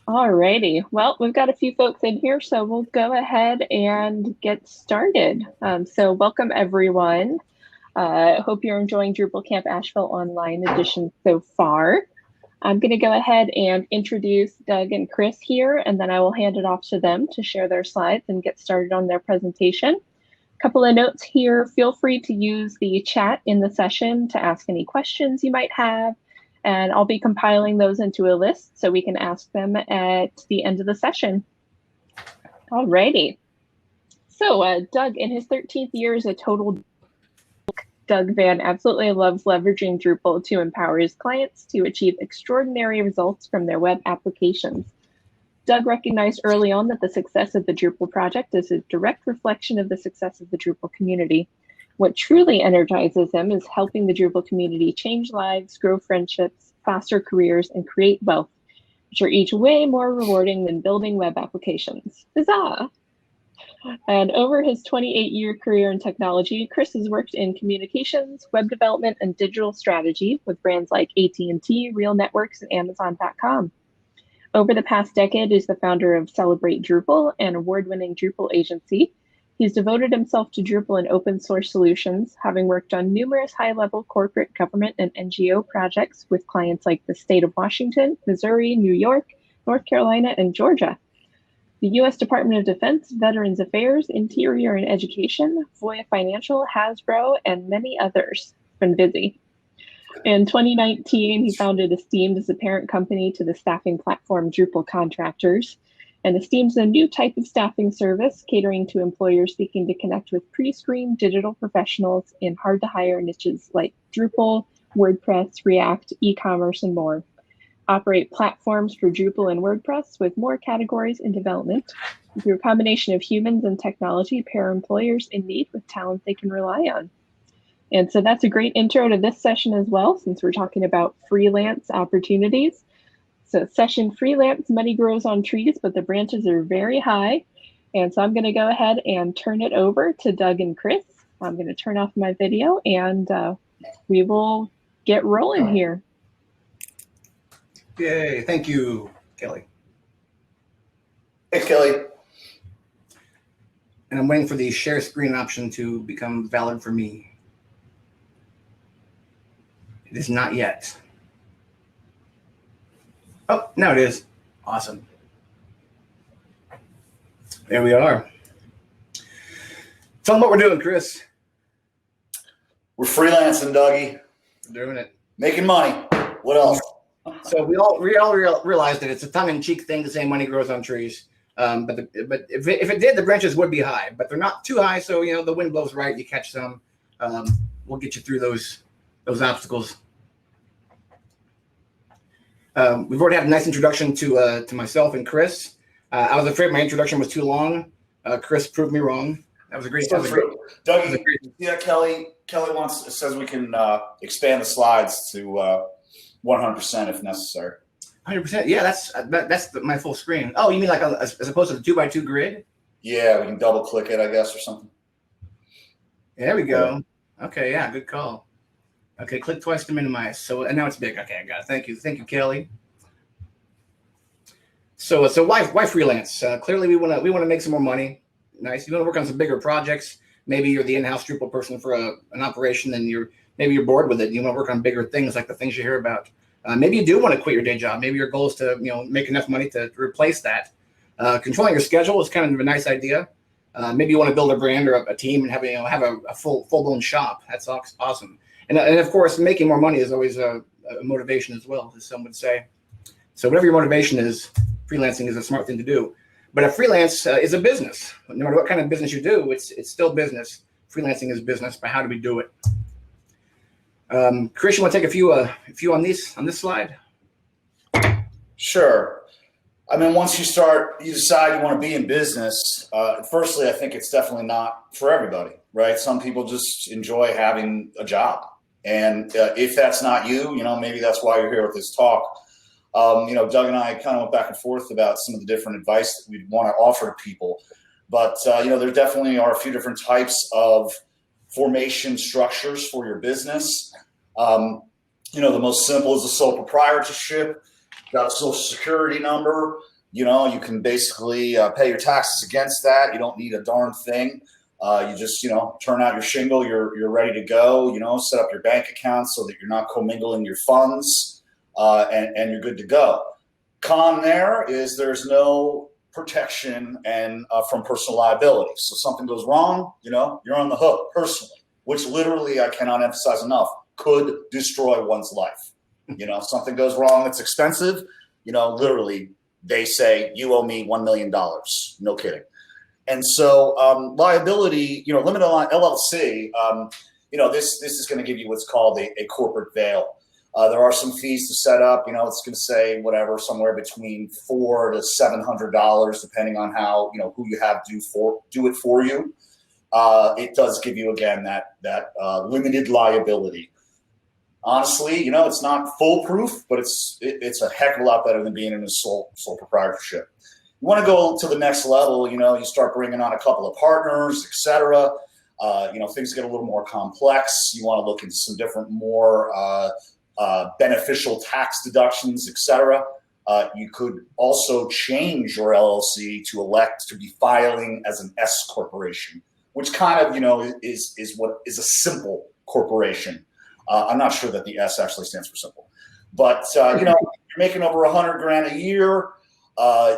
Alrighty. Well, we've got a few folks in here, so we'll go ahead and get started. So welcome everyone. Hope you're enjoying Drupal Camp Asheville Online Edition so far. I'm going to go ahead and introduce Doug and Chris here, and then I will hand it off to them to share their slides and get started on their presentation. A couple of notes here. Feel free to use the chat in the session to ask any questions you might have. And I'll be compiling those into a list so we can ask them at the end of the session. Alrighty. So Doug, in his 13th year as a total Doug Vann absolutely loves leveraging Drupal to empower his clients to achieve extraordinary results from their web applications. Doug recognized early on that the success of the Drupal project is a direct reflection of the success of the Drupal community. What truly energizes him is helping the Drupal community change lives, grow friendships, foster careers, and create wealth, which are each way more rewarding than building web applications. Huzzah! And over his 28-year career in technology, Chris has worked in communications, web development, and digital strategy with brands like AT&T, Real Networks, and Amazon.com. Over the past decade, he's the founder of Celebrate Drupal, an award-winning Drupal agency. He's devoted himself to Drupal and open source solutions, having worked on numerous high-level corporate, government, and NGO projects with clients like the state of Washington, Missouri, New York, North Carolina, and Georgia. The U.S. Department of Defense, Veterans Affairs, Interior and Education, Voya Financial, Hasbro, and many others. Been busy. In 2019, he founded Esteemed as a parent company to the staffing platform Drupal Contractors. And Esteemed is a new type of staffing service catering to employers seeking to connect with pre-screened digital professionals in hard-to-hire niches like Drupal, WordPress, React, e-commerce, and more. Operate platforms for Drupal and WordPress with more categories in development. Through a combination of humans and technology, pair employers in need with talent they can rely on. And so that's a great intro to this session as well, since we're talking about freelance opportunities. So session freelance, money grows on trees, but the branches are very high. And so I'm going to go ahead and turn it over to Doug and Chris. I'm going to turn off my video and we will get rolling here. Yay, thank you, Kelly. Thanks, Kelly. And I'm waiting for the share screen option to become valid for me. It is not yet. Oh, now it is. Awesome. There we are. Tell them what we're doing, Chris. We're freelancing, Dougie. We're doing it. Making money. What else? So we all realize that it's a tongue-in-cheek thing to say money grows on trees. But if it did, the branches would be high. But they're not too high, so the wind blows right. You catch some. We'll get you through those obstacles. We've already had a nice introduction to myself and Chris. I was afraid my introduction was too long. Chris proved me wrong. That was a great. Dougie, yeah, Kelly says we can expand the slides to 100% if necessary. 100%. Yeah, that's my full screen. Oh, you mean like as opposed to the 2x2 grid? Yeah, we can double click it, I guess, or something. There we go. Okay, yeah, good call. Okay, click twice to minimize. So and now it's big. Okay, I got it. Thank you, Kelly. So why freelance? Clearly, we want to make some more money. Nice. You want to work on some bigger projects. Maybe you're the in-house Drupal person for an operation, and maybe you're bored with it. You want to work on bigger things like the things you hear about. Maybe you do want to quit your day job. Maybe your goal is to make enough money to replace that. Controlling your schedule is kind of a nice idea. Maybe you want to build a brand or a team and have a full-blown shop. That's awesome. And of course, making more money is always a motivation as well, as some would say. So whatever your motivation is, freelancing is a smart thing to do. But a freelance is a business. No matter what kind of business you do, it's still business. Freelancing is business. But how do we do it? Chris, you want to take a few on this slide? Sure. I mean, once you decide you want to be in business. Firstly, I think it's definitely not for everybody, right? Some people just enjoy having a job, and if that's not you, maybe that's why you're here with this talk. Doug and I kind of went back and forth about some of the different advice that we'd want to offer to people. But, there definitely are a few different types of formation structures for your business. The most simple is the sole proprietorship. Got a social security number. You can basically pay your taxes against that. You don't need a darn thing. You just, turn out your shingle. You're ready to go. Set up your bank account so that you're not commingling your funds, and you're good to go. Con there is there's no protection and from personal liability. So something goes wrong, you're on the hook personally, which literally I cannot emphasize enough could destroy one's life. Something goes wrong that's expensive, literally they say you owe me $1 million. No kidding. And so liability, limited LLC, this is going to give you what's called a corporate veil. There are some fees to set up. It's going to say whatever, somewhere between $400 to $700, depending on how who you have do it for you. It does give you again that limited liability. Honestly, it's not foolproof, but it's a heck of a lot better than being in a sole proprietorship. You want to go to the next level. You start bringing on a couple of partners, etc. Things get a little more complex. You want to look into some different more beneficial tax deductions, etc. You could also change your LLC to elect to be filing as an S corporation, which kind of is a simple corporation. I'm not sure that the S actually stands for simple, but you're making over $100,000 a year.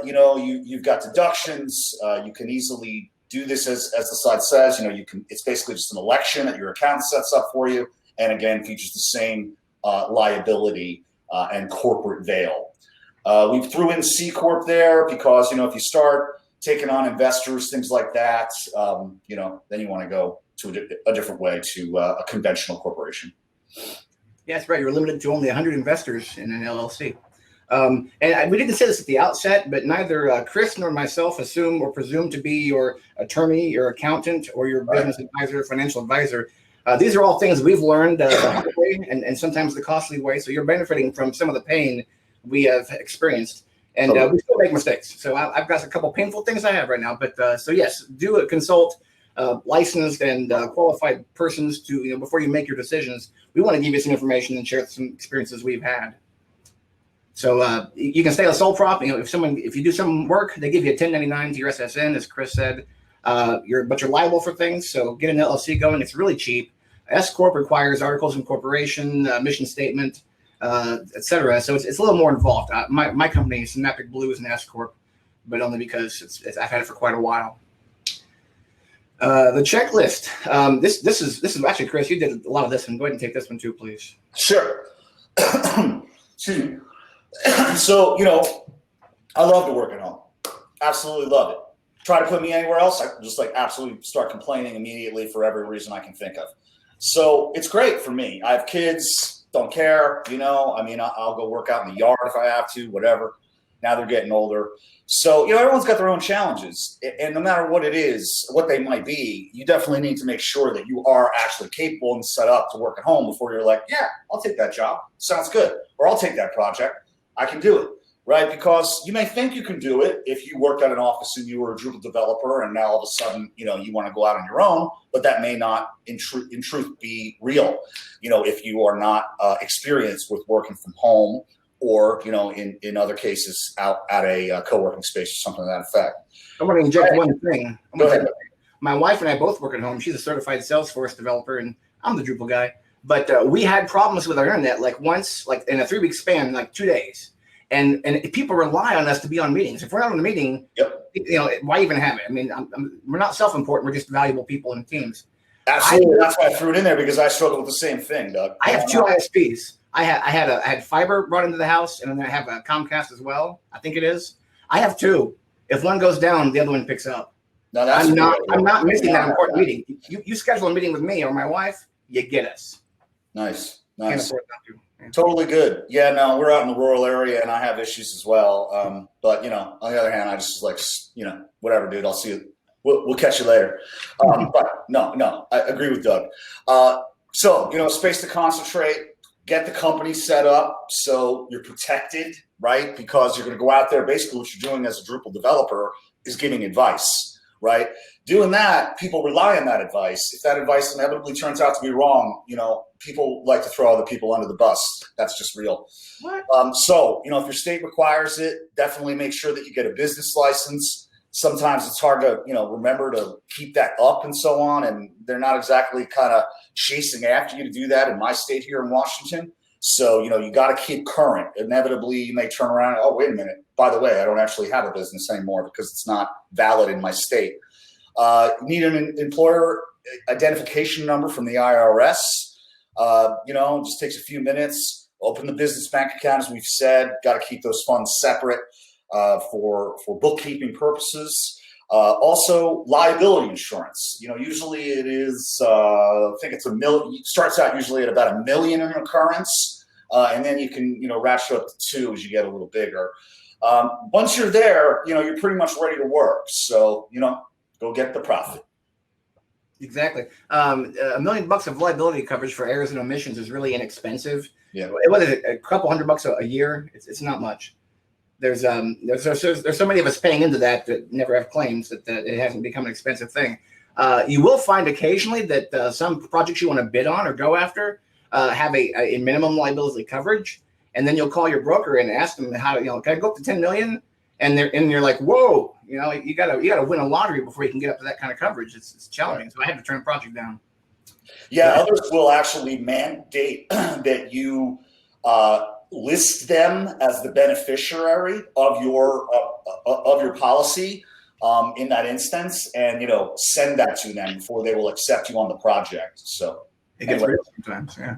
You've got deductions. You can easily do this as the site says. It's basically just an election that your account sets up for you, and again features the same liability and corporate veil. We threw in C Corp there because if you start taking on investors, things like that, then you want to go to a different way to a conventional corporation. Yeah, that's right. You're limited to only 100 investors in an LLC. And we didn't say this at the outset, but neither Chris nor myself assume or presume to be your attorney, your accountant, or your business advisor, financial advisor. These are all things we've learned the hard way and sometimes the costly way. So you're benefiting from some of the pain we have experienced. And we still make mistakes. So I've got a couple painful things I have right now. But so yes, do consult licensed and qualified persons to before you make your decisions. We want to give you some information and share some experiences we've had. So you can stay a sole prop. If you do some work, they give you a 1099 to your SSN, as Chris said. But you're liable for things. So get an LLC going. It's really cheap. S Corp requires articles of incorporation, mission statement, etc. So it's a little more involved. My company, Synaptic Blue, is an S Corp, but only because I've had it for quite a while. The checklist. This is actually, Chris, you did a lot of this one. Go ahead and take this one too, please. Sure. Excuse me. So, I love to work at home. Absolutely love it. Try to put me anywhere else, I just absolutely start complaining immediately for every reason I can think of. So it's great for me. I have kids, don't care, I'll go work out in the yard if I have to, whatever. Now they're getting older. So, everyone's got their own challenges. And no matter what it is, what they might be, you definitely need to make sure that you are actually capable and set up to work at home before you're like, yeah, I'll take that job. Sounds good. Or I'll take that project. I can do it, right? Because you may think you can do it if you worked at an office and you were a Drupal developer and now all of a sudden, you want to go out on your own, but that may not in truth be real, if you are not experienced with working from home or, in other cases out at a co-working space or something to that effect. I want to inject one thing. Go ahead. My wife and I both work at home. She's a certified Salesforce developer and I'm the Drupal guy. But we had problems with our internet once in a 3-week span, 2 days. And people rely on us to be on meetings. If we're not on a meeting, yep. Why even have it? We're not self-important. We're just valuable people in teams. Absolutely. That's why I threw it in there, because I struggle with the same thing, Doug. I have 2 ISPs. I had fiber brought into the house, and then I have a Comcast as well. I think it is. I have 2. If one goes down, the other one picks up. No, I'm not missing that important meeting. You schedule a meeting with me or my wife, you get us. Nice. Can't afford not to. Totally good. Yeah, no, we're out in the rural area and I have issues as well. But, on the other hand, I just whatever, dude, I'll see you. We'll catch you later. But no, I agree with Doug. So, space to concentrate, get the company set up so you're protected, right? Because you're going to go out there. Basically what you're doing as a Drupal developer is giving advice, right? doing that, people rely on that advice. If that advice inevitably turns out to be wrong, people like to throw other people under the bus. That's just real. So, if your state requires it, definitely make sure that you get a business license. Sometimes it's hard to, remember to keep that up and so on. And they're not exactly kind of chasing after you to do that in my state here in Washington. So, you got to keep current. Inevitably, you may turn around and, oh, wait a minute. By the way, I don't actually have a business anymore because it's not valid in my state. You need an employer identification number from the IRS. It just takes a few minutes. Open the business bank account, as we've said. Got to keep those funds separate for bookkeeping purposes. Also, liability insurance. Usually it is, I think it's $1 million. Starts out usually at about $1 million in occurrence, and then you can ratchet up to $2 million as you get a little bigger. Once you're there, you're pretty much ready to work. So go get the profit. Exactly. $1 million of liability coverage for errors and omissions is really inexpensive. Yeah. What is it? A couple $100 a year? It's not much. There's so many of us paying into that never have claims that it hasn't become an expensive thing. You will find occasionally that some projects you want to bid on or go after have a minimum liability coverage, and then you'll call your broker and ask them how can I go up to 10 million? And you're like, whoa, you gotta win a lottery before you can get up to that kind of coverage. It's challenging. So I had to turn a project down. Yeah, others will actually mandate that you list them as the beneficiary of your policy in that instance, and send that to them before they will accept you on the project. So it gets real sometimes. Yeah.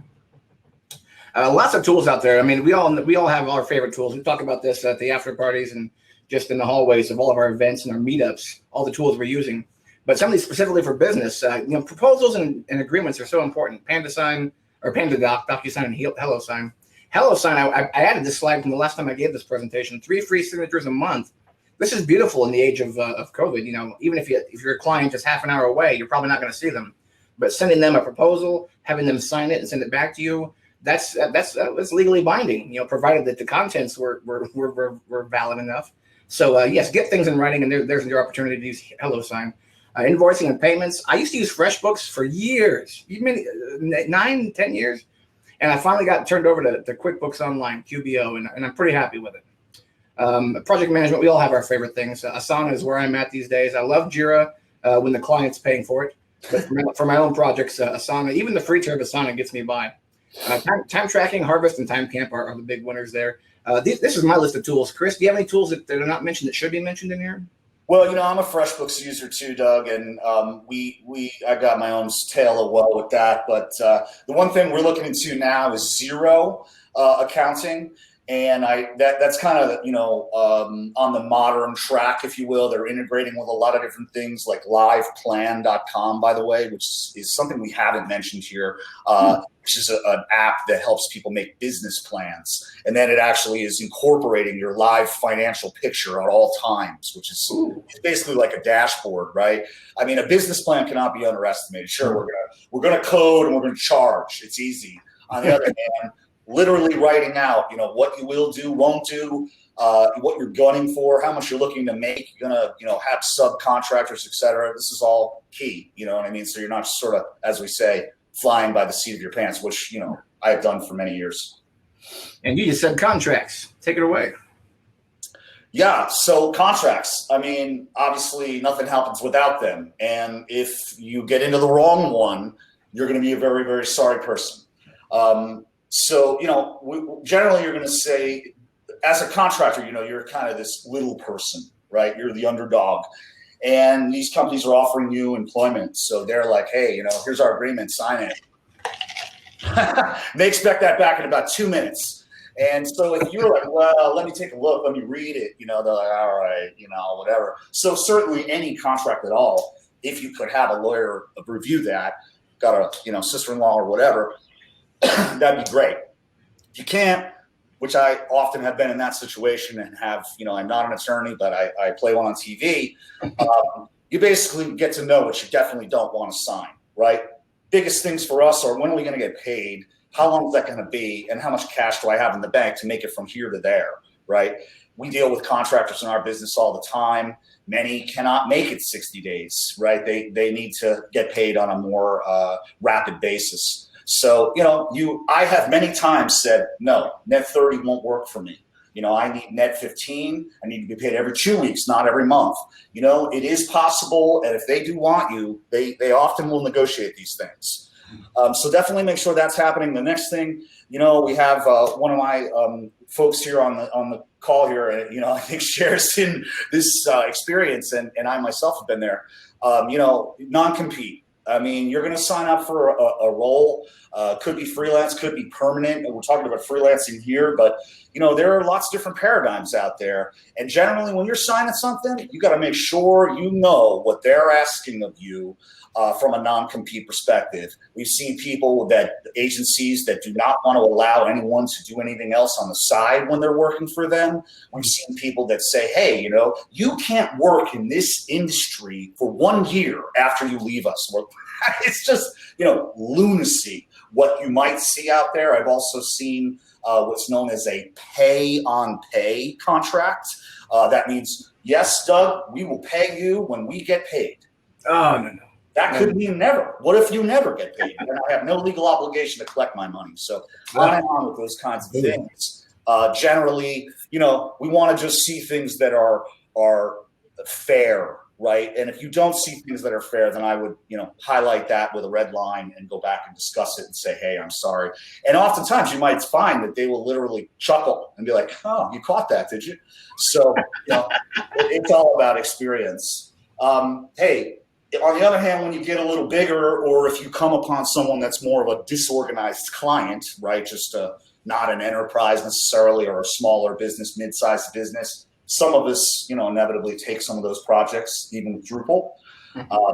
Lots of tools out there. I mean, we all have our favorite tools. We talk about this at the after parties and just in the hallways of all of our events and our meetups, all the tools we're using. But some of these specifically for business, proposals and agreements are so important. PandaSign or PandaDoc, DocuSign, and HelloSign. HelloSign, I added this slide from the last time I gave this presentation. 3 free signatures a month. This is beautiful in the age of COVID. Even if you're a client just half an hour away, you're probably not going to see them. But sending them a proposal, having them sign it and send it back to you, that's legally binding. Provided that the contents were valid enough. So yes, get things in writing, and there's your opportunity to use HelloSign. Invoicing and payments. I used to use FreshBooks for years, even 9, 10 years. And I finally got turned over to QuickBooks Online, QBO, and I'm pretty happy with it. Project management, we all have our favorite things. Asana is where I'm at these days. I love Jira when the client's paying for it. But for my own projects, Asana, even the free tier of Asana gets me by. Time tracking, Harvest, and TimeCamp are the big winners there. This is my list of tools. Chris, do you have any tools that are not mentioned that should be mentioned in here? Well, I'm a FreshBooks user too, Doug, and I got my own tail of woe with that. But the one thing we're looking into now is Xero accounting, and that's kind of on the modern track, if you will. They're integrating with a lot of different things like liveplan.com, by the way, which is something we haven't mentioned here, which is an app that helps people make business plans. And then it actually is incorporating your live financial picture at all times, which is basically like a dashboard, right? I mean, a business plan cannot be underestimated. Sure, we're gonna code and we're gonna charge. It's easy. On the other hand, literally writing out, what you will do, won't do, what you're gunning for, how much you're looking to make. You're gonna, have subcontractors, et cetera. This is all key. You know what I mean? So you're not just sort of, as we say, flying by the seat of your pants, which I have done for many years. And you just said contracts. Take it away. Yeah. So contracts. I mean, obviously, nothing happens without them. And if you get into the wrong one, you're going to be a very, very sorry person. So, generally you're going to say, as a contractor, you're kind of this little person, right? You're the underdog. And these companies are offering you employment. So they're like, hey, here's our agreement, sign it. They expect that back in about 2 minutes. And so if you're like, well, let me take a look, let me read it, they're like, all right, whatever. So certainly any contract at all, if you could have a lawyer review that, got a, sister-in-law or whatever, that'd be great. If you can't, which I often have been in that situation and have, I'm not an attorney, but I play one on TV. You basically get to know what you definitely don't want to sign, right? Biggest things for us are, when are we going to get paid? How long is that going to be? And how much cash do I have in the bank to make it from here to there, right? we deal with contractors in our business all the time. Many cannot make it 60 days, right? They need to get paid on a more rapid basis. So, I have many times said, no, net 30 won't work for me. I need net 15. I need to be paid every 2 weeks, not every month. It is possible. And if they do want you, they often will negotiate these things. So definitely make sure that's happening. The next thing, we have one of my folks here on the call here, I think shares in this experience, and I myself have been there. Non-compete. I mean, you're going to sign up for a role. Could be freelance, could be permanent. And we're talking about freelancing here, but there are lots of different paradigms out there. And generally, when you're signing something, you got to make sure you know what they're asking of you from a non-compete perspective. We've seen agencies that do not want to allow anyone to do anything else on the side when they're working for them. We've seen people that say, hey, you can't work in this industry for 1 year after you leave us. It's just, lunacy what you might see out there. I've also seen what's known as a pay-on-pay contract. That means, yes, Doug, we will pay you when we get paid. Oh, no. That could mean never. What if you never get paid? Then I have no legal obligation to collect my money. So on and on with those kinds of things. Generally, we want to just see things that are fair, right? And if you don't see things that are fair, then I would, highlight that with a red line and go back and discuss it and say, hey, I'm sorry. And oftentimes you might find that they will literally chuckle and be like, oh, you caught that, did you? So, it's all about experience. Hey, on the other hand, when you get a little bigger, or if you come upon someone that's more of a disorganized client, right, just not an enterprise necessarily, or a smaller business, mid-sized business, some of us, inevitably take some of those projects, even with Drupal,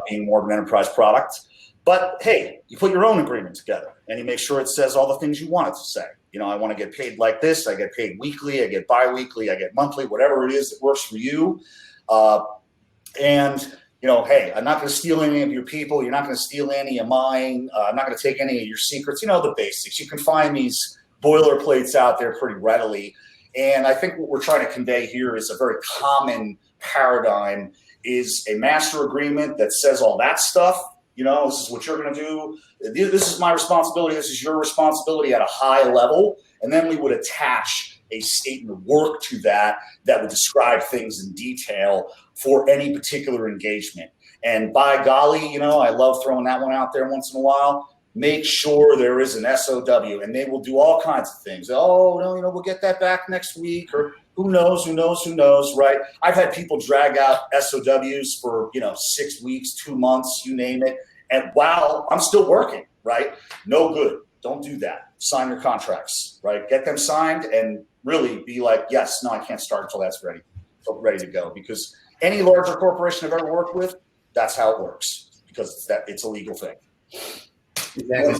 being more of an enterprise product. But hey, you put your own agreement together and you make sure it says all the things you want it to say. I want to get paid like this. I get paid weekly. I get bi-weekly. I get monthly, whatever it is that works for you. Hey, I'm not going to steal any of your people. You're not going to steal any of mine. I'm not going to take any of your secrets. The basics. You can find these boilerplates out there pretty readily. And I think what we're trying to convey here is a very common paradigm is a master agreement that says all that stuff. This is what you're going to do. This is my responsibility. This is your responsibility at a high level. And then we would attach a statement of work to that would describe things in detail for any particular engagement. And by golly, I love throwing that one out there once in a while. Make sure there is an SOW, and they will do all kinds of things. Oh, no, we'll get that back next week, or who knows, right? I've had people drag out SOWs for, 6 weeks, 2 months, you name it. And wow, I'm still working, right? No good. Don't do that. Sign your contracts, right? Get them signed and really be like, yes, no, I can't start until that's ready to go. Because any larger corporation I've ever worked with, that's how it works, because it's a legal thing. Exactly.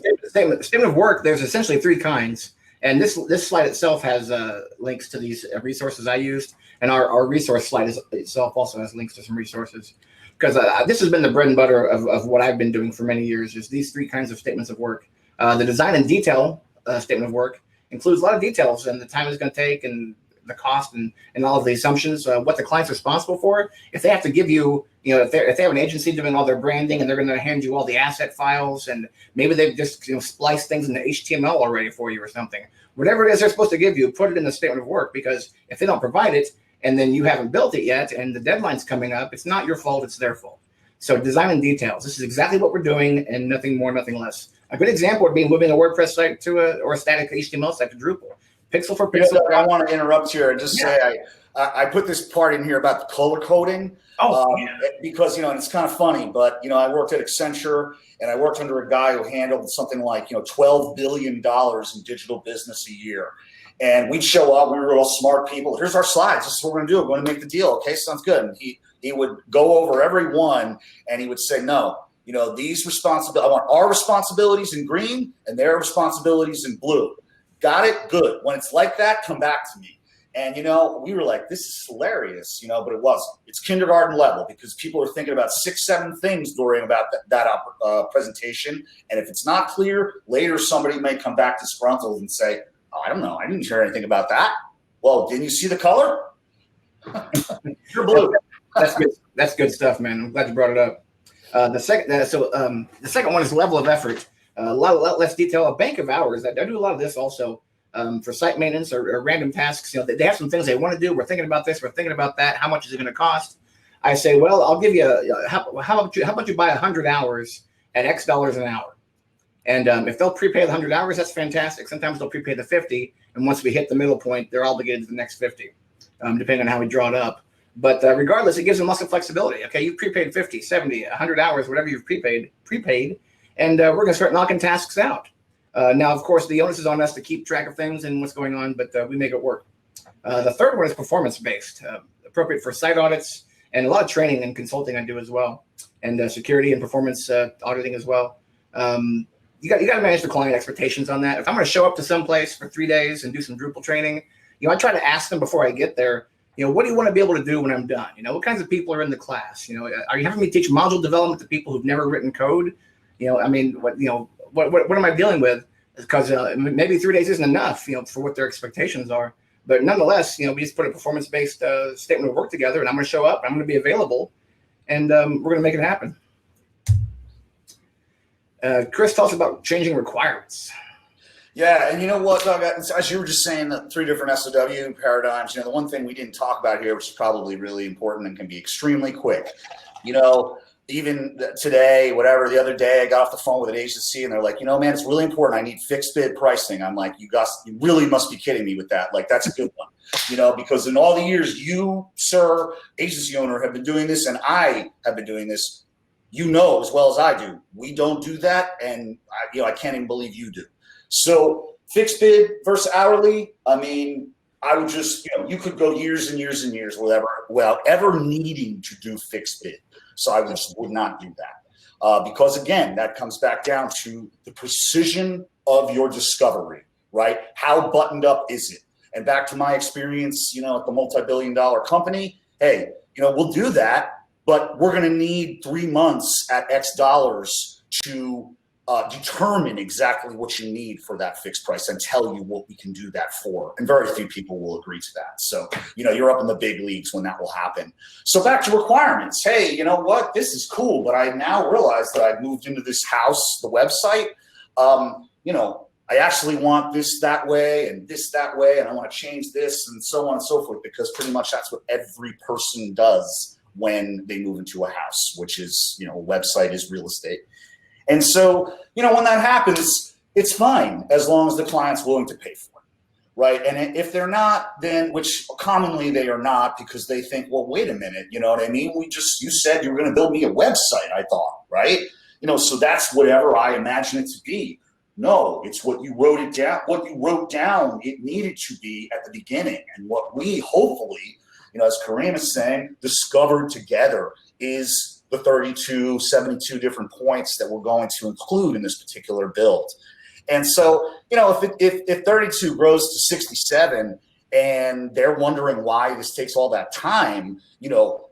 Statement of work, there's essentially 3 kinds. And this slide itself has links to these resources I used. And our resource slide itself also has links to some resources. Because this has been the bread and butter of what I've been doing for many years, is these 3 kinds of statements of work. The design and detail statement of work includes a lot of details and the time it's going to take and the cost and all of the assumptions, what the client's responsible for. If they have to give you, if they have an agency doing all their branding and they're going to hand you all the asset files, and maybe they've just spliced things into HTML already for you or something. Whatever it is they're supposed to give you, put it in the statement of work, because if they don't provide it and then you haven't built it yet and the deadline's coming up, it's not your fault, it's their fault. So design and details. This is exactly what we're doing, and nothing more, nothing less. A good example would be moving a WordPress site to a static HTML site to Drupal. Pixel for pixel. I want to interrupt here and just say I put this part in here about the color coding. Because, and it's kind of funny, but, I worked at Accenture and I worked under a guy who handled something like, $12 billion in digital business a year. And we'd show up, we were all smart people. Here's our slides. This is what we're going to do. We're going to make the deal. Okay, sounds good. And he would go over every one and he would say, no, these responsibilities, I want our responsibilities in green and their responsibilities in blue. Got it? Good. When it's like that, come back to me. And, we were like, this is hilarious, but it wasn't. It's kindergarten level, because people are thinking about 6, 7 things during about that presentation. And if it's not clear, later somebody may come back disgruntled and say, oh, I don't know. I didn't hear anything about that. Well, didn't you see the color? You're blue. That's good. That's good stuff, man. I'm glad you brought it up. The second one is level of effort. A lot less detail. A bank of hours. I do a lot of this also for site maintenance or random tasks. You know, they have some things they want to do. We're thinking about this. We're thinking about that. How much is it going to cost? I say, well, I'll give you. How about you buy 100 hours at X dollars an hour? And if they'll prepay the 100 hours, that's fantastic. Sometimes they'll prepay the 50, and once we hit the middle point, they're obligated to the next 50, depending on how we draw it up. But regardless, it gives them lots of flexibility. Okay, you've prepaid 50, 70, 100 hours, whatever you've prepaid, and we're going to start knocking tasks out. Now, of course, the onus is on us to keep track of things and what's going on, but we make it work. The third one is performance-based, appropriate for site audits, and a lot of training and consulting I do as well, and security and performance auditing as well. You got to manage the client expectations on that. If I'm going to show up to some place for 3 days and do some Drupal training, I try to ask them before I get there, what do you want to be able to do when I'm done? What kinds of people are in the class? Are you having me teach module development to people who've never written code? What am I dealing with? Because maybe 3 days isn't enough, for what their expectations are. But nonetheless, we just put a performance-based statement of work together, and I'm going to show up, I'm going to be available, and we're going to make it happen. Chris talks about changing requirements. Yeah, and you know what, Doug, as you were just saying, the 3 different SOW paradigms, the one thing we didn't talk about here, which is probably really important and can be extremely quick, even today, whatever, the other day, I got off the phone with an agency and they're like, man, it's really important. I need fixed bid pricing. I'm like, you really must be kidding me with that. Like, that's a good one, because in all the years you, sir, agency owner, have been doing this, and I have been doing this, as well as I do, we don't do that. And I can't even believe you do. So fixed bid versus hourly, I would just, you could go years and years and years without ever needing to do fixed bid. So I would not do that. Because again, that comes back down to the precision of your discovery, right? How buttoned up is it? And back to my experience, at the multi-billion-dollar company, hey, we'll do that, but we're going to need 3 months at X dollars to determine exactly what you need for that fixed price and tell you what we can do that for. And very few people will agree to that. So, you're up in the big leagues when that will happen. So back to requirements. Hey, you know what? This is cool, but I now realize that I've moved into this house, the website. I actually want this that way and this that way, and I want to change this and so on and so forth, because pretty much that's what every person does when they move into a house, which is, a website is real estate. And so, when that happens, it's fine as long as the client's willing to pay for it, right? And if they're not, then, which commonly they are not, because they think, well, wait a minute, you know what I mean? You said you were going to build me a website, I thought, right? So that's whatever I imagine it to be. No, it's what you wrote it down. What you wrote down, it needed to be at the beginning. And what we hopefully, as Kareem is saying, discovered together is the 32, 72 different points that we're going to include in this particular build. And so, if 32 grows to 67 and they're wondering why this takes all that time,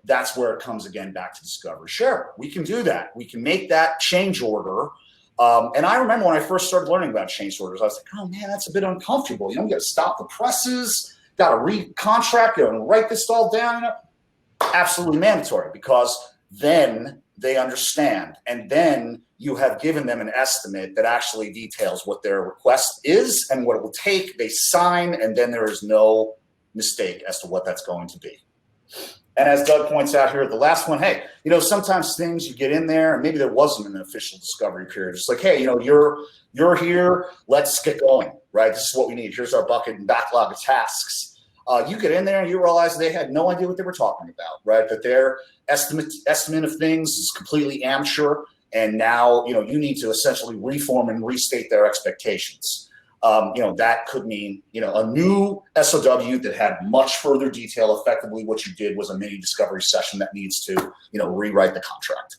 that's where it comes again back to discovery. Sure, we can do that. We can make that change order. And I remember when I first started learning about change orders, I was like, oh man, that's a bit uncomfortable. You got to stop the presses, got to read contract, and write this all down. Absolutely mandatory, because then they understand. And then you have given them an estimate that actually details what their request is and what it will take. They sign, and then there is no mistake as to what that's going to be. And as Doug points out here, the last one, hey, sometimes things you get in there, and maybe there wasn't an official discovery period. It's like, hey, you're here, let's get going, right? This is what we need. Here's our bucket and backlog of tasks. You get in there and you realize they had no idea what they were talking about, right? That their estimate of things is completely amateur, and now you need to essentially reform and restate their expectations. That could mean a new SOW that had much further detail. Effectively, what you did was a mini discovery session that needs to rewrite the contract.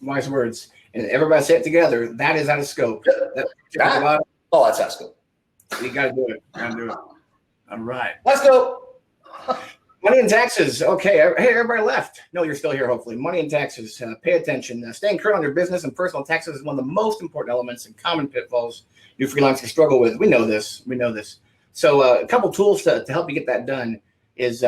Wise words, and everybody say it together. That is out of scope. That's out of scope. You got to do it. All right. Let's go. Money and taxes. Okay. Hey, everybody left. No, you're still here, hopefully. Money and taxes. Pay attention. Staying current on your business and personal taxes is one of the most important elements and common pitfalls new freelancers struggle with. We know this. So a couple tools to help you get that done is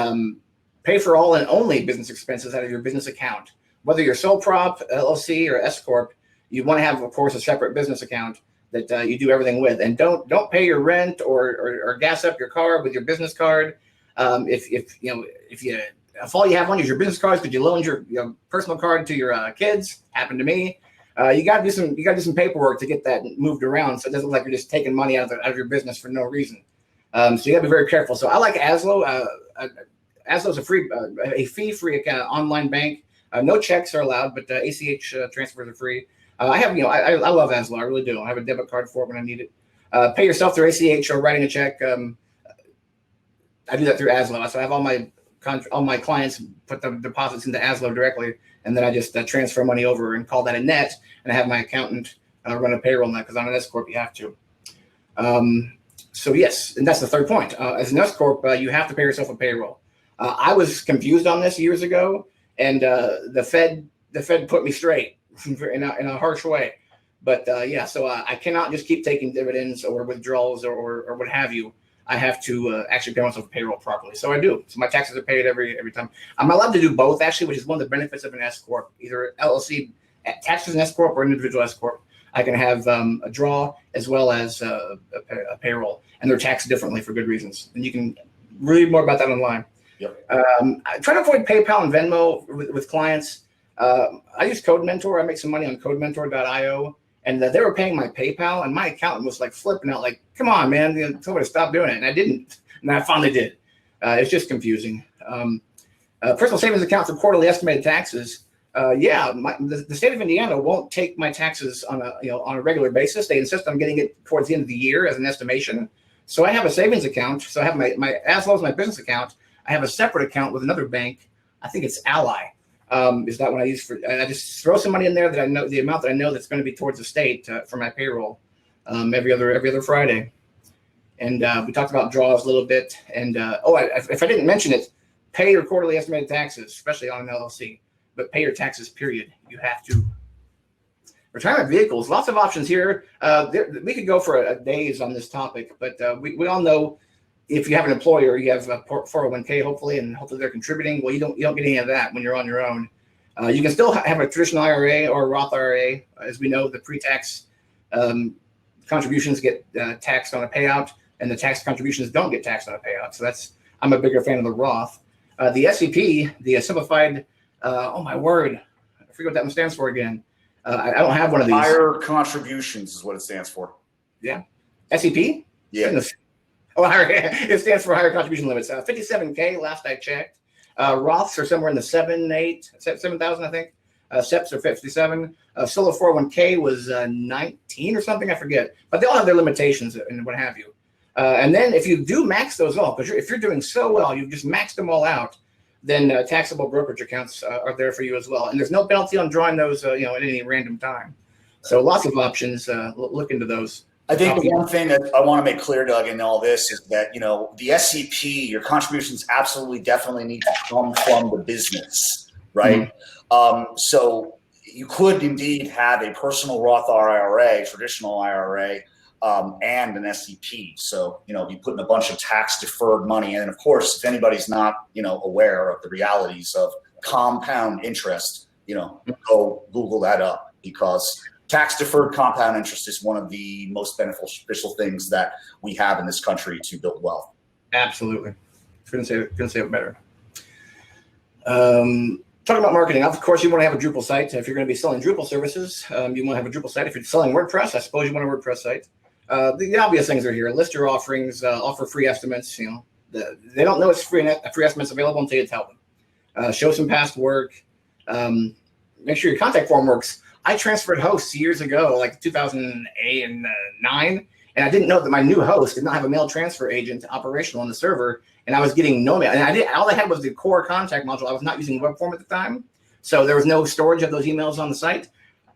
pay for all and only business expenses out of your business account. Whether you're sole prop, LLC, or S corp, you want to have, of course, a separate business account that you do everything with. And don't pay your rent or gas up your car with your business card. If all you have on is your business cards because you loaned your personal card to your kids, happened to me. You got to do some paperwork to get that moved around, so it doesn't look like you're just taking money out of your business for no reason. So you got to be very careful. So I like Aslo. Aslo is a fee-free account, online bank. No checks are allowed, but ACH transfers are free. I love Aslo. I really do. I have a debit card for it when I need it. Pay yourself through ACH or writing a check. I do that through Aslo. So I have all my clients put the deposits into Aslo directly, and then I just transfer money over and call that a net. And I have my accountant run a payroll net because on an S corp you have to. So yes, and that's the third point. As an S corp, you have to pay yourself a payroll. I was confused on this years ago, and the Fed put me straight in a harsh way. But so I cannot just keep taking dividends or withdrawals or what have you. I have to actually pay myself a payroll properly. So I do. So my taxes are paid every time. I'm allowed to do both, actually, which is one of the benefits of an S corp, either LLC taxed as an S corp or an individual S corp. I can have a draw as well as a payroll, and they're taxed differently for good reasons. And you can read more about that online. Yep. I try to avoid PayPal and Venmo with clients. I use Code Mentor. I make some money on CodeMentor.io. And they were paying my PayPal, and my accountant was like flipping out, like, "Come on, man, tell me to stop doing it." And I didn't, and I finally did. It's just confusing. Personal savings account for quarterly estimated taxes. The state of Indiana won't take my taxes on a regular basis. They insist on getting it towards the end of the year as an estimation. So I have a savings account. So I have my as well as my business account. I have a separate account with another bank. I think it's Ally. Is that what I use I just throw some money in there that I know the amount that I know that's going to be towards the state for my payroll every other Friday. And we talked about draws a little bit. And if I didn't mention it, pay your quarterly estimated taxes, especially on an LLC. But pay your taxes, period. You have to. Retirement vehicles, lots of options here. We could go for days on this topic, but we all know if you have an employer, you have a 401k, hopefully, and hopefully they're contributing. Well, you don't get any of that when you're on your own. You can still have a traditional IRA or a Roth IRA. As we know, the pre-tax contributions get taxed on a payout, and the tax contributions don't get taxed on a payout. So I'm a bigger fan of the Roth. The SEP, the simplified, oh my word, I forget what that one stands for again. I don't have one of these. Higher contributions is what it stands for. Yeah. SEP? Yeah. Oh, it stands for higher contribution limits. 57K last I checked. Roths are somewhere in the 7,000, I think. SEPs are 57. Solo 401k was 19 or something, I forget. But they all have their limitations and what have you. And then if you do max those all, because if you're doing so well, you've just maxed them all out, then taxable brokerage accounts are there for you as well. And there's no penalty on drawing those, at any random time. So lots of options. Look into those. I think the one thing that I want to make clear, Doug, in all this is that, the SEP, your contributions absolutely definitely need to come from the business, right? Mm-hmm. So you could indeed have a personal Roth IRA, traditional IRA, and an SEP. So, you put in a bunch of tax deferred money. And of course, if anybody's not, aware of the realities of compound interest, go Google that up, because tax deferred compound interest is one of the most beneficial things that we have in this country to build wealth. Absolutely. Couldn't say it better. Talking about marketing, of course, you want to have a Drupal site. If you're going to be selling Drupal services, you want to have a Drupal site. If you're selling WordPress, I suppose you want a WordPress site. The obvious things are here. List your offerings, offer free estimates. They don't know it's free estimates available until you tell them. Show some past work. Make sure your contact form works. I transferred hosts years ago, like 2008 and 9, and I didn't know that my new host did not have a mail transfer agent operational on the server, and I was getting no mail. And all I had was the core contact module. I was not using web form at the time, so there was no storage of those emails on the site.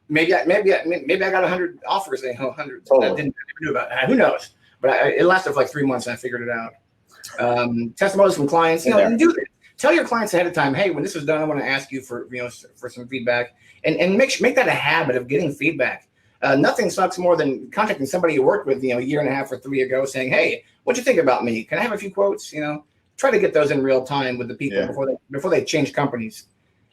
Maybe I got 100 offers. 100. Totally. I never knew about it. Who knows? But it lasted for like 3 months, and I figured it out. Testimonials from clients. Do it. Tell your clients ahead of time, hey, when this is done, I want to ask you for some feedback, and make that a habit of getting feedback. Nothing sucks more than contacting somebody you worked with, a year and a half or 3 ago, saying, hey, what'd you think about me? Can I have a few quotes? try to get those in real time with the people Yeah. before they change companies.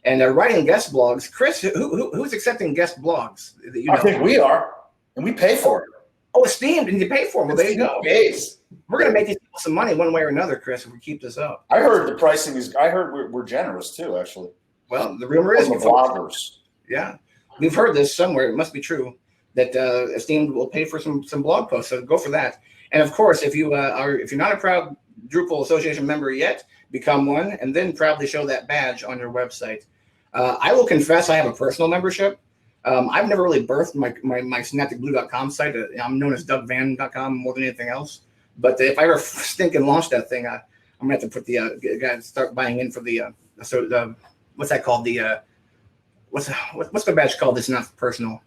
And writing guest blogs, Chris, who's accepting guest blogs that you know? I think we are, and we pay for it. Oh, Esteemed, and you pay for them. Well, there you go. Pays. We're going to make these people some money one way or another, Chris, if we keep this up. I heard the pricing is. I heard we're generous too, actually. Well, the rumor is the bloggers. Yeah, we've heard this somewhere. It must be true that Esteemed will pay for some blog posts. So go for that. And of course, if you're not a proud Drupal Association member yet, become one, and then proudly show that badge on your website. I will confess, I have a personal membership. I've never really birthed my synapticblue.com site. I'm known as DougVann.com more than anything else. But if I ever stinking launch that thing, I'm gonna have to put the guy start buying in for the what's that called? The what's the badge called? That's not personal.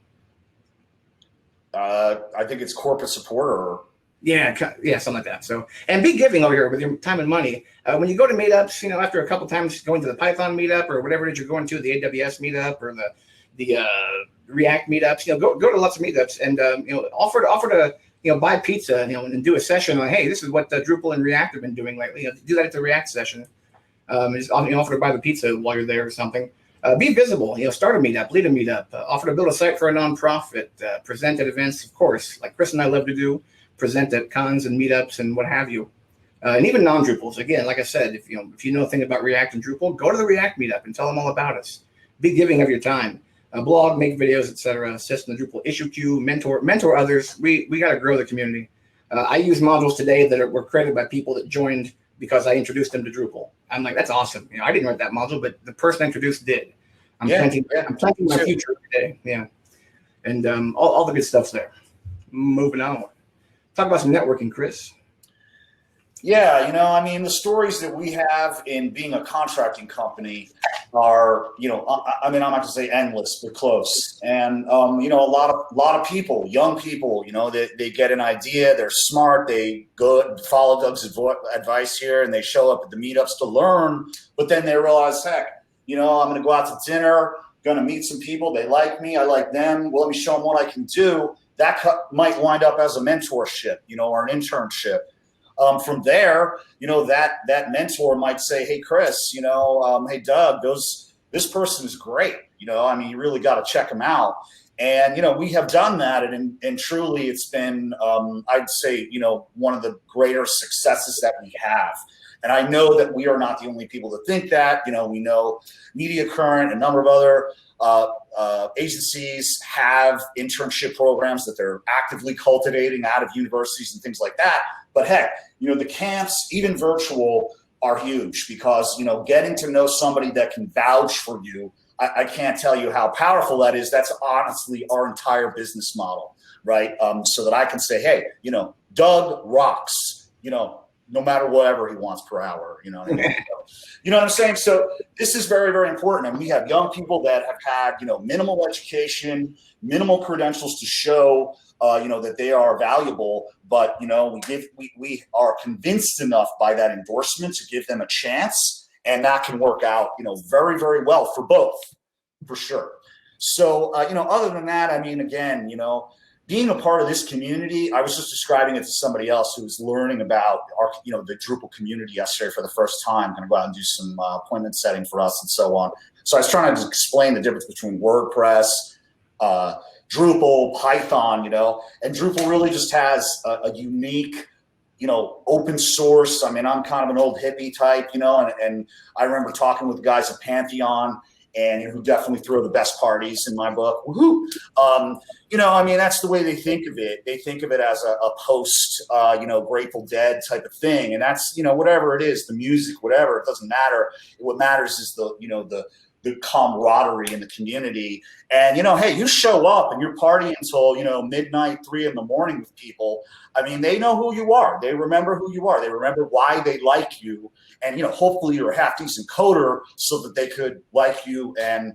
I think it's corporate supporter. Yeah, something like that. So, and be giving over here with your time and money. When you go to meetups, after a couple times going to the Python meetup or whatever it is you're going to, the AWS meetup or the React meetups, go to lots of meetups and offer to buy pizza and do a session on, hey, this is what Drupal and React have been doing lately. Do that at the React session. Just offer to buy the pizza while you're there or something. Be visible. Start a meetup, lead a meetup. Offer to build a site for a nonprofit. Present at events, of course, like Chris and I love to do. Present at cons and meetups and what have you. And even non-Drupals. Again, like I said, if you know a thing about React and Drupal, go to the React meetup and tell them all about us. Be giving of your time. Blog, make videos, etc. Assist in the Drupal issue queue, mentor others. We got to grow the community. I use modules today that were created by people that joined because I introduced them to Drupal. I'm like, that's awesome. I didn't write that module, but the person I introduced did. I'm planting my future today. Yeah, and all the good stuff's there. Moving on. Talk about some networking, Chris. Yeah, the stories that we have in being a contracting company are, I'm not going to say endless, but close. And, a lot of people, young people, they get an idea, they're smart, they go follow Doug's advice here, and they show up at the meetups to learn, but then they realize, heck, I'm going to go out to dinner, going to meet some people, they like me, I like them, well, let me show them what I can do. That might wind up as a mentorship, or an internship. From there, that mentor might say, hey, Chris, hey, Doug, this person is great. You really got to check them out. And, we have done that. And truly, it's been, I'd say, one of the greater successes that we have. And I know that we are not the only people that think that. We know Media Current, a number of other agencies have internship programs that they're actively cultivating out of universities and things like that. But heck, the camps, even virtual, are huge because, getting to know somebody that can vouch for you, I can't tell you how powerful that is. That's honestly our entire business model, right? So that I can say, hey, Doug rocks, no matter whatever he wants per hour, You know what I'm saying? So this is very, very important. And we have young people that have had, minimal education, minimal credentials to show, that they are valuable. But, we are convinced enough by that endorsement to give them a chance. And that can work out, very, very well for both, for sure. So, other than that, again, being a part of this community, I was just describing it to somebody else who was learning about our, the Drupal community yesterday for the first time. I'm going to go out and do some appointment setting for us and so on. So I was trying to explain the difference between WordPress, Drupal, Python, and Drupal really just has a unique, open source. I'm kind of an old hippie type, and I remember talking with guys at Pantheon and who definitely throw the best parties in my book. Woohoo! That's the way they think of it. They think of it as a post, Grateful Dead type of thing. And that's, whatever it is, the music, whatever, it doesn't matter. What matters is the camaraderie in the community. And, hey, you show up and you're partying until, midnight, 3 a.m. with people. They know who you are. They remember who you are. They remember why they like you. And, hopefully you're a half-decent coder so that they could like you and,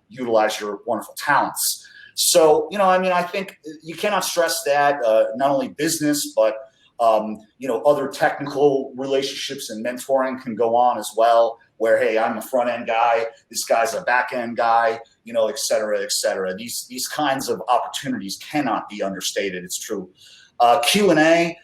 utilize your wonderful talents. So, I think you cannot stress that not only business, but, other technical relationships and mentoring can go on as well, where, hey, I'm a front-end guy, this guy's a back-end guy, et cetera, et cetera. These kinds of opportunities cannot be understated. It's true. Q&A,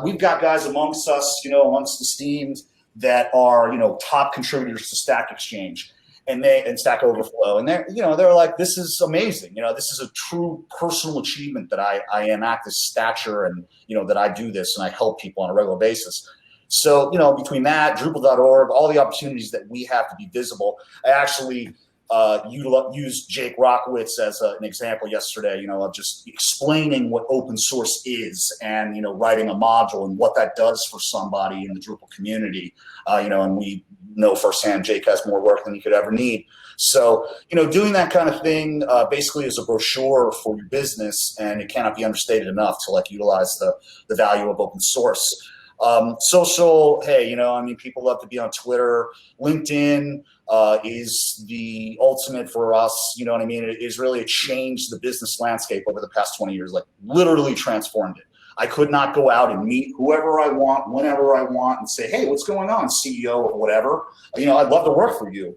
we've got guys amongst us, amongst the Esteemed, that are, top contributors to Stack Exchange and Stack Overflow. And they're like, this is amazing. This is a true personal achievement that I am at this stature and, that I do this and I help people on a regular basis. So, between that, Drupal.org, all the opportunities that we have to be visible, I actually used Jake Rockowitz as an example yesterday, of just explaining what open source is and, writing a module and what that does for somebody in the Drupal community. And we know firsthand Jake has more work than he could ever need. So, doing that kind of thing basically is a brochure for your business, and it cannot be understated enough to utilize the value of open source. Social, hey, people love to be on Twitter. LinkedIn is the ultimate for us. It is really changed the business landscape over the past 20 years, literally transformed it. I could not go out and meet whoever I want, whenever I want, and say, hey, what's going on, CEO or whatever? I'd love to work for you.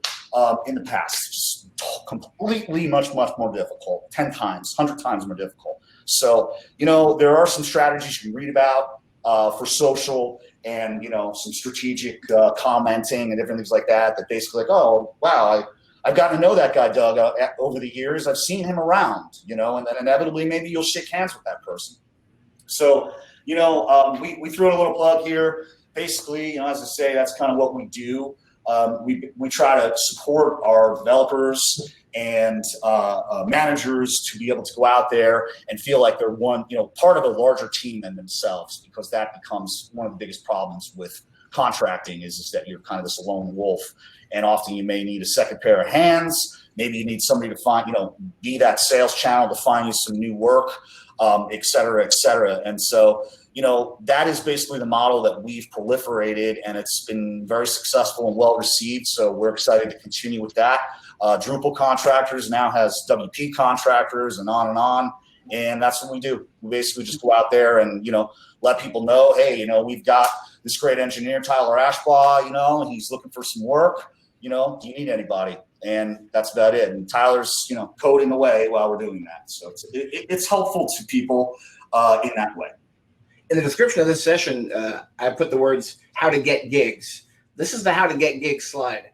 In the past, just completely much more difficult, 10 times, 100 times more difficult. So, there are some strategies you can read about for social and, some strategic commenting and different things like that basically oh, wow, I've gotten to know that guy, Doug, over the years. I've seen him around, and then inevitably maybe you'll shake hands with that person. So, we threw in a little plug here. Basically, as I say, that's kind of what we do. We try to support our developers and managers to be able to go out there and feel like they're part of a larger team than themselves, because that becomes one of the biggest problems with contracting is that you're kind of this lone wolf, and often you may need a second pair of hands. Maybe you need somebody to find, be that sales channel to find you some new work, et cetera, et cetera. And so, that is basically the model that we've proliferated, and it's been very successful and well received. So we're excited to continue with that. Drupal Contractors now has WP Contractors and on and on. And that's what we do. We basically just go out there and, let people know, hey, we've got this great engineer, Tyler Ashbaugh, and he's looking for some work. Do you need anybody? And that's about it. And Tyler's, coding away while we're doing that. So it's helpful to people in that way. In the description of this session, I put the words "how to get gigs." This is the "how to get gigs" slide.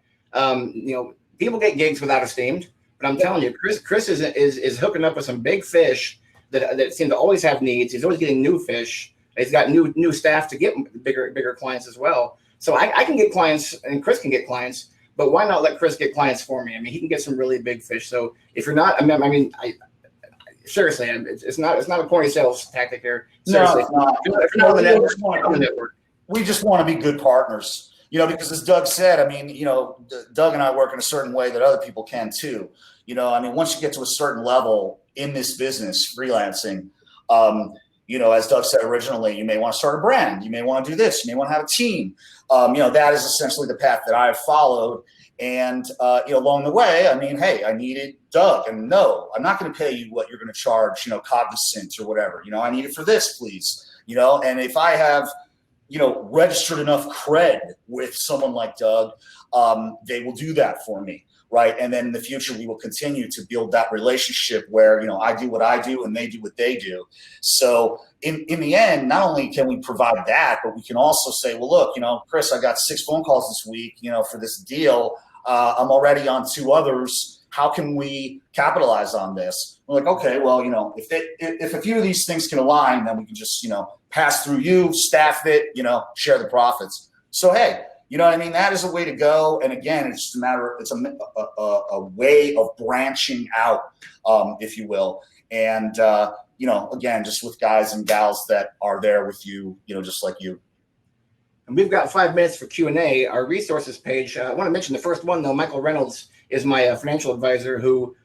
People get gigs without esteemed, but I'm telling you, Chris is hooking up with some big fish that seem to always have needs. He's always getting new fish. He's got new staff to get bigger clients as well. So I can get clients, and Chris can get clients. But why not let Chris get clients for me? He can get some really big fish. So if you're not, seriously, it's not a corny sales tactic here. Seriously, no, it's not. On the network. We just want to be good partners, because as Doug said, Doug and I work in a certain way that other people can too. Once you get to a certain level in this business, freelancing, as Doug said originally, you may want to start a brand. You may want to do this. You may want to have a team. That is essentially the path that I've followed. And, along the way, hey, I needed Doug. And no, I'm not going to pay you what you're going to charge, Cognizant or whatever. I need it for this, please. And if I have, registered enough cred with someone like Doug, they will do that for me. Right. And then in the future, we will continue to build that relationship where, I do what I do and they do what they do. So in the end, not only can we provide that, but we can also say, well, look, Chris, I got 6 phone calls this week, for this deal. I'm already on 2 others. How can we capitalize on this? We're like, okay, well, if a few of these things can align, then we can just, pass through you, staff it, share the profits. So, hey, that is a way to go. And again, it's just it's a way of branching out, if you will. And, again, just with guys and gals that are there with you, just like you. And we've got 5 minutes for Q&A. Our resources page, I want to mention the first one, though. Michael Reynolds is my financial advisor who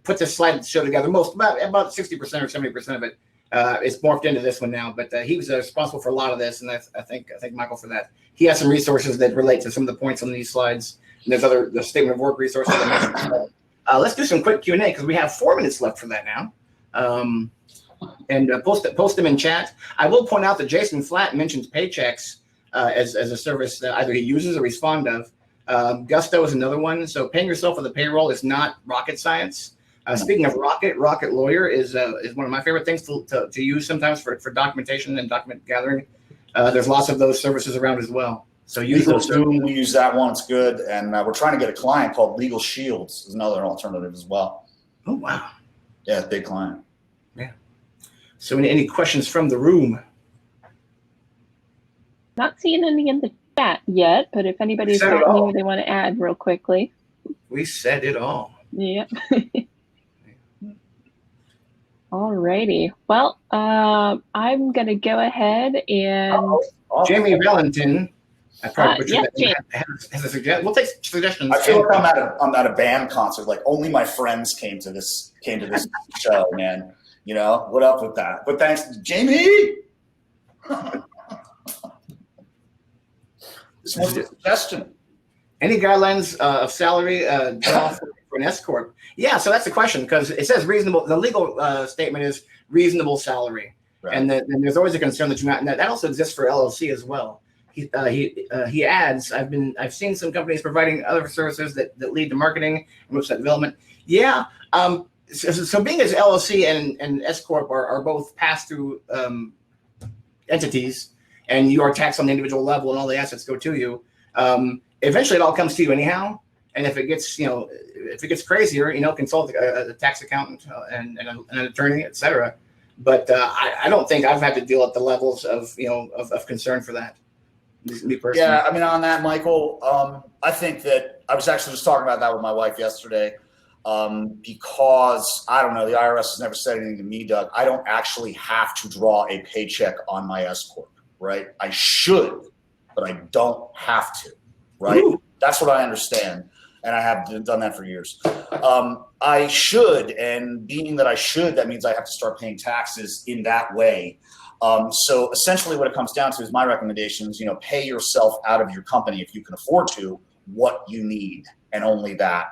put this slide show together. About 60% or 70% of it is morphed into this one now. But he was responsible for a lot of this, and I thank Michael for that. He has some resources that relate to some of the points on these slides. And there's the statement of work resources. Let's do some quick Q&A because we have 4 minutes left for that now. And post them in chat. I will point out that Jason Flatt mentions Paychecks as a service that either he uses or he's fond of. Gusto is another one. So paying yourself for the payroll is not rocket science. Speaking of Rocket Lawyer is one of my favorite things to use sometimes for documentation and document gathering. There's lots of those services around as well. So use Legal those. Zoom, we use that one. It's good. And we're trying to get a client called Legal Shields is another alternative as well. Oh, wow. Yeah, big client. Yeah. So any questions from the room? Not seeing any in the chat yet, but if anybody's got any they want to add real quickly. We said it all. Yeah. All righty. Well, I'm going to go ahead and... Jamie Valentin. I probably butchered yeah, that. Has a suggestion. We'll take suggestions. I feel like I'm at a band concert. Like only my friends came to this show, man. You know, what up with that? But thanks to Jamie. This was a suggestion. Any guidelines of salary draw for an S corp? Yeah, so that's the question because it says reasonable. The legal statement is reasonable salary, right. And then there's always a concern that you're not. And that also exists for LLC as well. He adds, I've seen some companies providing other services that lead to marketing and website development. Yeah. So being as LLC and S corp are both pass through entities, and you are taxed on the individual level, and all the assets go to you. Eventually, it all comes to you anyhow. And if it gets crazier, consult a tax accountant and an attorney, et cetera. But I don't think I've had to deal at the levels of concern for that. Me personally. Yeah, I mean, on that, Michael, I think that I was actually just talking about that with my wife yesterday because I don't know, the IRS has never said anything to me, Doug. I don't actually have to draw a paycheck on my S corp, right? I should, but I don't have to, right? Ooh. That's what I understand. And I have done that for years. I should, and being that I should, that means I have to start paying taxes in that way. So essentially what it comes down to is my recommendations, pay yourself out of your company if you can afford to, what you need, and only that,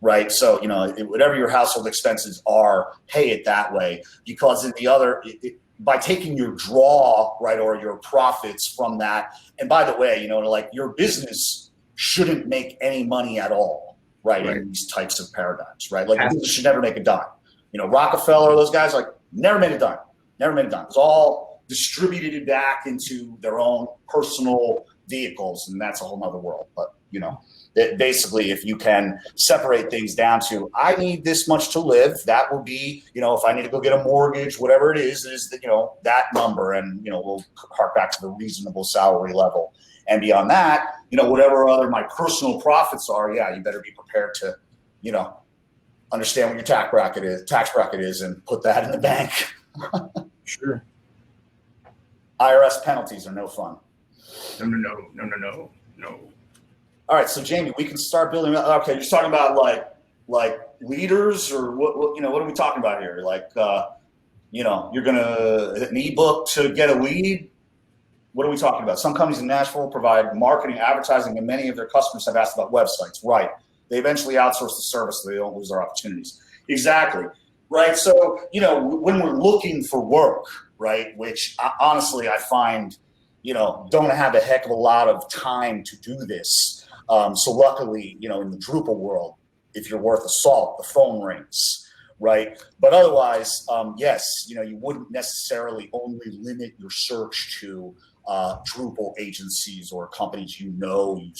right? So, whatever your household expenses are, pay it that way, because in the other, by taking your draw, right, or your profits from that, and by the way, like your business shouldn't make any money at all, right? In these types of paradigms, right? Like business should never make a dime. Rockefeller, those guys, like never made a dime. Never made a dime. It's all distributed back into their own personal vehicles, and that's a whole nother world. But, basically, if you can separate things down to, I need this much to live, that will be, if I need to go get a mortgage, whatever it is that number, and, we'll hark back to the reasonable salary level. And beyond that, whatever other my personal profits are, yeah, you better be prepared to, understand what your tax bracket is and put that in the bank. Sure. IRS penalties are no fun. No. All right, so Jamie, we can start building. Okay, you're talking about like leaders, or what are we talking about here? Like, you're gonna an ebook to get a lead. What are we talking about? Some companies in Nashville provide marketing, advertising, and many of their customers have asked about websites. Right. They eventually outsource the service so they don't lose their opportunities. Exactly. Right. So, when we're looking for work, right, which honestly I find, don't have a heck of a lot of time to do this. So luckily, in the Drupal world, if you're worth a salt, the phone rings. Right. But otherwise, yes, you wouldn't necessarily only limit your search to Drupal agencies or companies use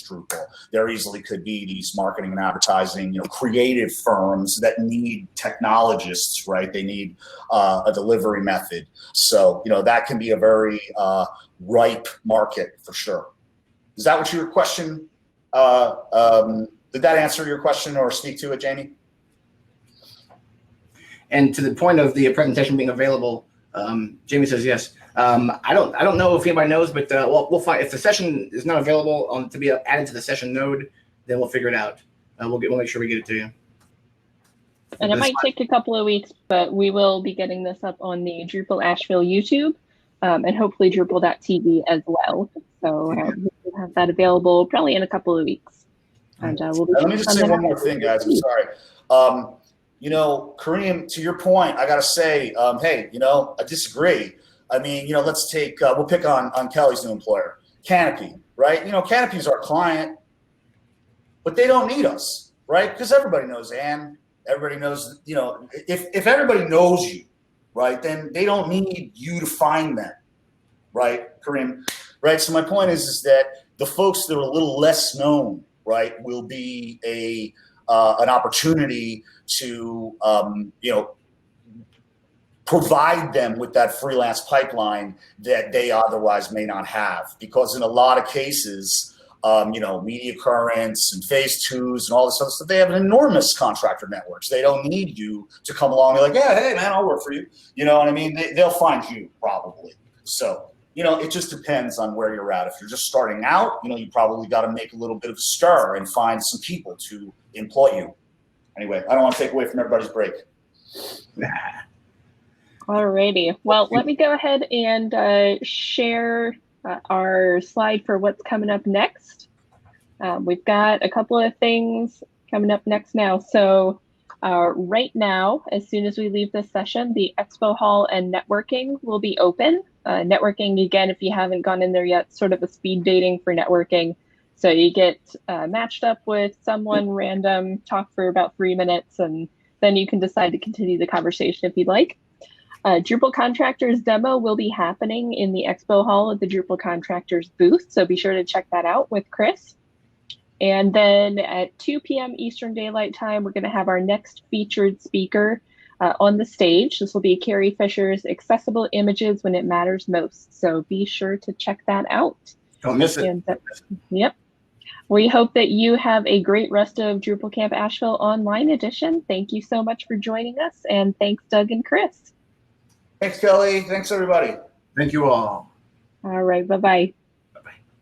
Drupal. There easily could be these marketing and advertising, creative firms that need technologists, right? They need a delivery method. So, that can be a very ripe market for sure. Is that what your question? Did that answer your question or speak to it, Jamie? And to the point of the presentation being available, Jamie says yes. I don't know if anybody knows, but we'll find if the session is not available to be added to the session node, then we'll figure it out. We'll make sure we get it to you. And it might take a couple of weeks, but we will be getting this up on the Drupal Asheville YouTube and hopefully Drupal.tv as well. So we'll have that available probably in a couple of weeks. And we'll let me just say one more thing, guys. I'm sorry. Kareem, to your point, I got to say, hey, I disagree. I mean, let's take, we'll pick on Kelly's new employer, Canopy, right? Canopy's our client, but they don't need us, right? Because everybody knows Ann, everybody knows, if everybody knows you, right, then they don't need you to find them, right, Kareem? Right. So my point is that, The folks that are a little less known, right, will be an opportunity to, provide them with that freelance pipeline that they otherwise may not have. Because in a lot of cases, Media Currents and Phase 2s and all this other stuff, they have an enormous contractor networks. They don't need you to come along and be like, yeah, hey, man, I'll work for you. You know what I mean? They'll find you probably. So, it just depends on where you're at. If you're just starting out, you probably got to make a little bit of a stir and find some people to employ you. Anyway, I don't want to take away from everybody's break. Alrighty. Well, let me go ahead and share our slide for what's coming up next. We've got a couple of things coming up next now. So right now, as soon as we leave this session, the Expo Hall and networking will be open. Networking, again, if you haven't gone in there yet, sort of a speed dating for networking. So you get matched up with someone random, talk for about 3 minutes, and then you can decide to continue the conversation if you'd like. Drupal Contractors demo will be happening in the Expo Hall at the Drupal Contractors booth, so be sure to check that out with Chris. And then at 2 p.m. Eastern Daylight Time, we're going to have our next featured speaker on the stage. This will be Carrie Fisher's Accessible Images When It Matters Most, so be sure to check that out. Don't miss it. And, yep. We hope that you have a great rest of Drupal Camp Asheville Online Edition. Thank you so much for joining us, and thanks, Doug and Chris. Thanks, Kelly. Thanks, everybody. Thank you all. All right. Bye-bye.